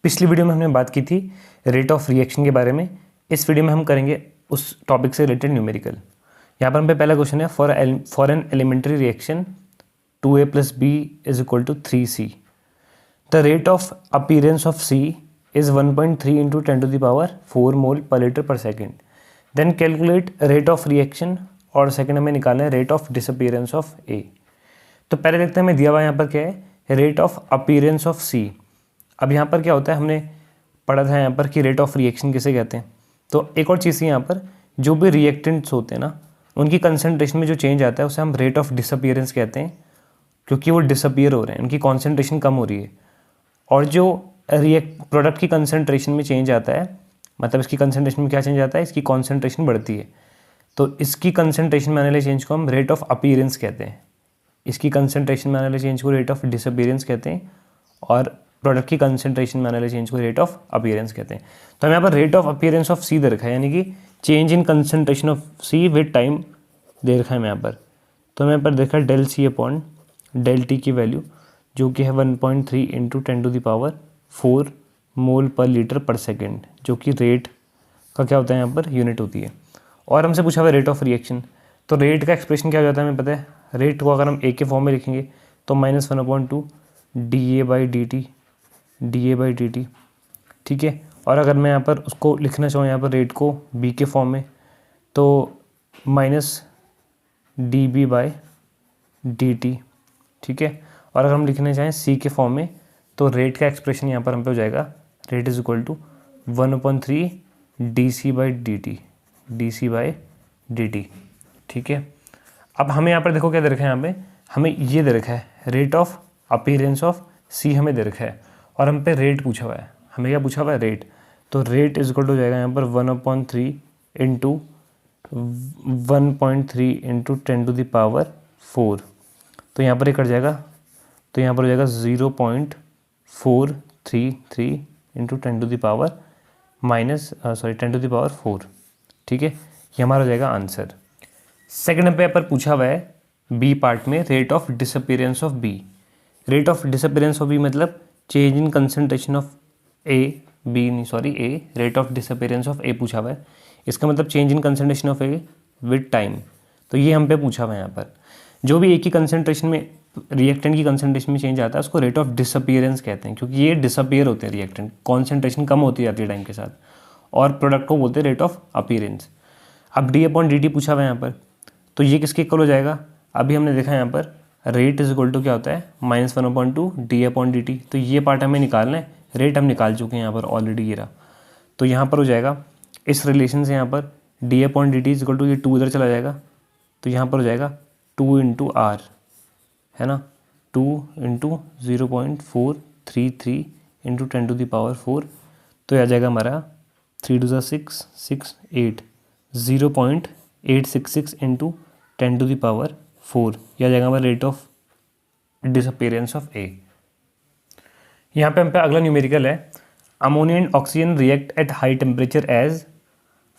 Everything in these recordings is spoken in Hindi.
पिछली वीडियो में हमने बात की थी रेट ऑफ रिएक्शन के बारे में। इस वीडियो में हम करेंगे उस टॉपिक से रिलेटेड न्यूमेरिकल। यहाँ पर हम पे पहला क्वेश्चन है for an elementary reaction 2a + b = 3c the rate of appearance of c is 1.3 × 10⁴ mole per litre per second. Then calculate rate of reaction और सेकेंड हमें निकालना है rate of disappearance of a। तो पहले देखते हैं हमें दिया हुआ यहाँ पर क्या है, rate of appearance of c। अब यहाँ पर क्या होता है, हमने पढ़ा था यहाँ पर कि रेट ऑफ रिएक्शन किसे कहते हैं। तो एक और चीज़ यहाँ पर जो भी रिएक्टेंट्स होते हैं ना, उनकी कंसंट्रेशन में जो चेंज आता है उसे हम रेट ऑफ डिसअपीयरेंस कहते हैं, क्योंकि वो डिसअपीयर हो रहे हैं, उनकी कॉन्सेंट्रेशन कम हो रही है। और जो प्रोडक्ट की कंसंट्रेशन में चेंज आता है, मतलब इसकी कंसंट्रेशन में क्या चेंज आता है, इसकी कॉन्सेंट्रेशन बढ़ती है, तो इसकी कंसंट्रेशन में आने वाले चेंज को हम रेट ऑफ अपीयरेंस कहते हैं। इसकी कंसंट्रेशन में आने वाले चेंज को रेट ऑफ डिसअपीयरेंस कहते हैं, और प्रोडक्ट की कंसंट्रेशन में आने वाले चेंज को रेट ऑफ अपीयरेंस कहते हैं। तो हमें यहाँ पर rate of appearance of C दे रखा है, यानी कि change in concentration of C with time दे रखा है हमें यहाँ पर। तो हमें यहाँ पर देखा del C upon del T की वैल्यू जो कि है 1.3 × 10⁴ mole per litre per second, जो कि रेट का क्या होता है यहाँ पर यूनिट होती है। और हमसे पूछा हुआ रेट ऑफ रिएक्शन, तो रेट का एक्सप्रेशन क्या हो जाता है हमें पता है। रेट को अगर हम ए के फॉर्म में लिखेंगे तो -1/2 dA/dt, ठीक है। और अगर मैं यहाँ पर उसको लिखना चाहूँ यहाँ पर रेट को बी के फॉर्म में, तो -dB/dt, ठीक है। और अगर हम लिखना चाहें सी के फॉर्म में, तो रेट का एक्सप्रेशन यहाँ पर हम पे हो जाएगा rate is equal to 1/3 dC/dt, ठीक है। अब हमें यहाँ पर देखो क्या दे रखा है, यहाँ पे हमें ये दे रखा है रेट ऑफ अपीयरेंस ऑफ सी हमें दे रखा है, और हम पे रेट पूछा हुआ है। हमें क्या पूछा हुआ है, रेट। तो रेट इज इक्वल टू हो जाएगा यहाँ पर 1/3 × 1.3 × 10⁴। तो यहाँ पर ये कट जाएगा, तो यहाँ पर हो जाएगा 0.433 × 10⁻⁴, ठीक है। ये हमारा हो जाएगा आंसर। सेकंड पेपर पूछा हुआ है बी पार्ट में rate of disappearance of B. Rate of disappearance of B मतलब change in concentration of A rate of disappearance of A पूछा हुआ है। इसका मतलब change in concentration of A with time. तो ये हम पे पूछा हुआ है यहाँ पर। जो भी ए की कंसंट्रेशन में रिएक्टेंट की कंसंट्रेशन में चेंज आता है उसको रेट ऑफ डिसअपीयरेंस कहते हैं, क्योंकि ये डिसअपीयर होते हैं रिएक्टेंट, कॉन्सेंट्रेशन कम होती जाती है टाइम के साथ, और प्रोडक्ट को बोलते हैं रेट ऑफ अपीयरेंस। अब d/dt पूछा हुआ है यहाँ पर, तो ये किसके इक्वल हो जाएगा। अभी हमने देखा यहाँ पर रेट इज इक्वल टू क्या होता है -1/2 d/dt। तो ये पार्ट हमें निकालना है, रेट हम निकाल चुके हैं यहाँ पर ऑलरेडी, ये रहा। तो यहाँ पर हो जाएगा इस रिलेशन से यहाँ पर d/dt इज इक्वल टू, ये 2 इधर चला जाएगा, तो यहाँ पर हो जाएगा 2 × r, है ना, 2 × 0.433 × 10⁴। तो आ जाएगा हमारा 3 2 6 6 8 0.866 × 10⁴। यह आ जाएगा हमारा rate of disappearance of A. यहाँ पे हम पे अगला न्यूमेरिकल है ammonia and oxygen react at high temperature as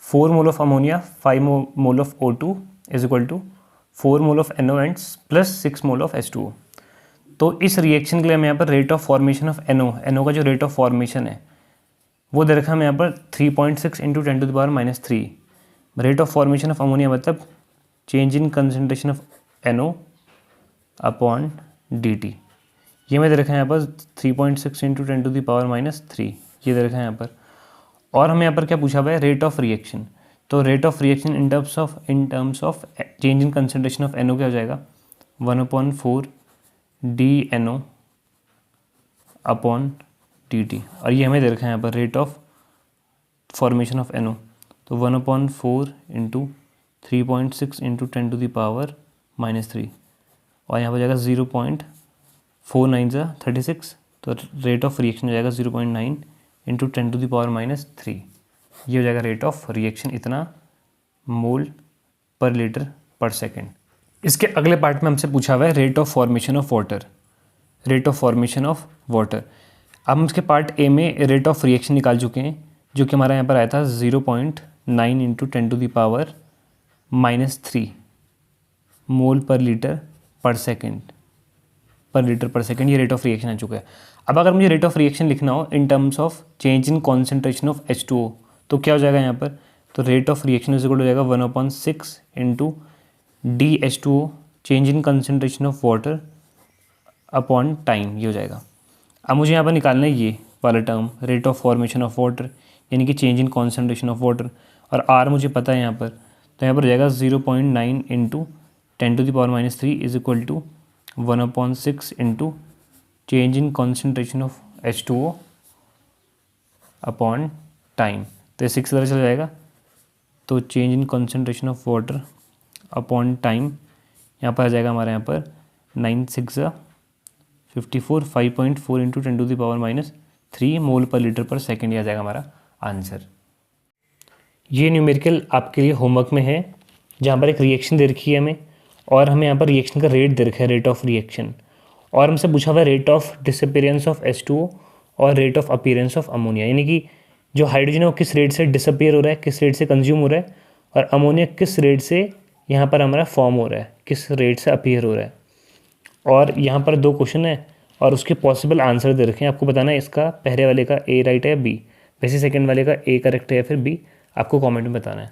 4 mole of ammonia 5 mole of O2 is equal to 4 mole of NO and +6 mole of H2O। तो इस रिएक्शन के लिए हमें यहाँ पर rate of formation of NO का जो रेट ऑफ फॉर्मेशन है वो दे रखा है हमें यहाँ पर 3.6 × 10⁻³ rate of formation of ammonia मतलब change in concentration of NO/dt। ये मैं दे रखा है यहाँ पर 3.6 × 10⁻³ ये दे रखा है यहाँ पर। और हमें यहाँ पर क्या पूछा हुआ है, रेट ऑफ रिएक्शन। तो rate of reaction in terms of change in concentration of NO क्या हो जाएगा 1/4 dNO/dt। और ये हमें दे रखा है यहाँ पर rate of formation of NO, तो 1/4 × 3.6 × 10⁻³ और यहाँ पर जाएगा 0.49 36, तो रेट ऑफ रिएक्शन हो जाएगा 0.9 × 10⁻³ ये हो जाएगा रेट ऑफ रिएक्शन, इतना मोल पर लीटर पर सेकेंड। इसके अगले पार्ट में हमसे पूछा हुआ है rate of formation of water. Rate of formation of water. अब हम इसके पार्ट ए में रेट ऑफ रिएक्शन निकाल चुके हैं, जो कि हमारा यहाँ पर आया था 0.9 × 10⁻³ मोल पर लीटर पर सेकेंड, पर लीटर पर सेकेंड, ये रेट ऑफ रिएक्शन आ चुका है। अब अगर मुझे रेट ऑफ रिएक्शन लिखना हो in terms of change in concentration of H2O, तो क्या हो जाएगा यहाँ पर, तो rate of reaction is equal हो जाएगा 1/6 into DH2O change in concentration of water upon time, ये हो जाएगा। अब मुझे यहाँ पर निकालना है ये वाला term, rate of formation of water, यानी कि change in concentration of water, और R मुझे पता है यहाँ पर, तो यहाँ पर हो जाएगा 0.9 into 10⁻³ is equal to 1/6 into change in concentration of H2O upon time. तो ये 6 तरह चला जाएगा, तो change in concentration of water upon time यहाँ पर आ जाएगा हमारे यहाँ पर 9×6 = 54, 5.4 इंटू 10⁻³ मोल पर लीटर पर सेकेंड, ये आ जाएगा हमारा आंसर। ये न्यूमेरिकल आपके लिए होमवर्क में है, जहाँ पर एक रिएक्शन दे रखी है हमें, और हमें यहाँ पर रिएक्शन का रेट दे रखा है, रेट ऑफ रिएक्शन, और हमसे पूछा हुआ है rate of disappearance of H2O और rate of appearance of ammonia, यानी कि जो हाइड्रोजन है वो किस रेट से डिसअपीयर हो रहा है, किस रेट से कंज्यूम हो रहा है, और अमोनिया किस रेट से यहाँ पर हमारा फॉर्म हो रहा है, किस रेट से अपीयर हो रहा है। और यहाँ पर 2 क्वेश्चन है और उसके पॉसिबल आंसर दे रखे हैं, आपको बताना है इसका पहले वाले का A राइट है या B, वैसे सेकंड वाले का A करेक्ट है या फिर B, आपको कमेंट में बताना है।